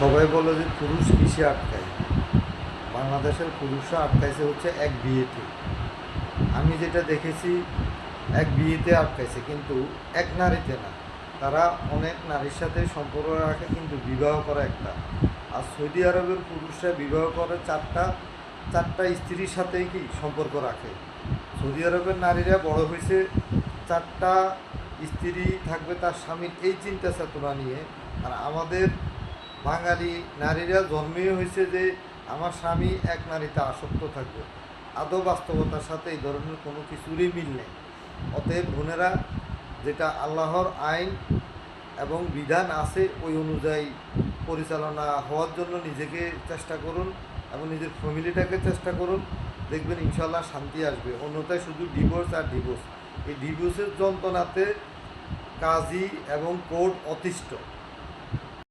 সবাই বলে যে পুরুষ কিসে আটকায়। বাংলাদেশের পুরুষরা আটকাইছে হচ্ছে এক বিয়েতে। আমি যেটা দেখেছি, এক বিয়েতে আটকাইছে, কিন্তু এক নারীতে না। তারা অনেক নারীর সাথে সম্পর্ক রাখে, কিন্তু বিবাহ করা একটা। আর সৌদি আরবের পুরুষরা বিবাহ করে চারটা চারটা স্ত্রীর সাথেই কি সম্পর্ক রাখে। সৌদি আরবের নারীরা বড় হয়েছে চারটা স্ত্রী থাকবে তার স্বামীর এই চিন্তা চেতনা নিয়ে। আর আমাদের বাঙালি নারীরা জন্মেই হয়েছে যে আমার স্বামী এক নারীতে আসক্ত থাকবে। আদৌ বাস্তবতার সাথে এই ধরনের কোনো কিছুরই মিল নেই। অতএব বোনেরা, যেটা আল্লাহর আইন এবং বিধান আছে ওই অনুযায়ী পরিচালনা হওয়ার জন্য নিজেকে চেষ্টা করুন এবং নিজের ফ্যামিলিটাকে চেষ্টা করুন। দেখবেন ইনশাল্লাহ শান্তি আসবে। অন্যথায় শুধু ডিভোর্স আর ডিভোর্স। এই ডিভোর্সের যন্ত্রণাতে কাজী এবং কোর্ট অতিষ্ঠ।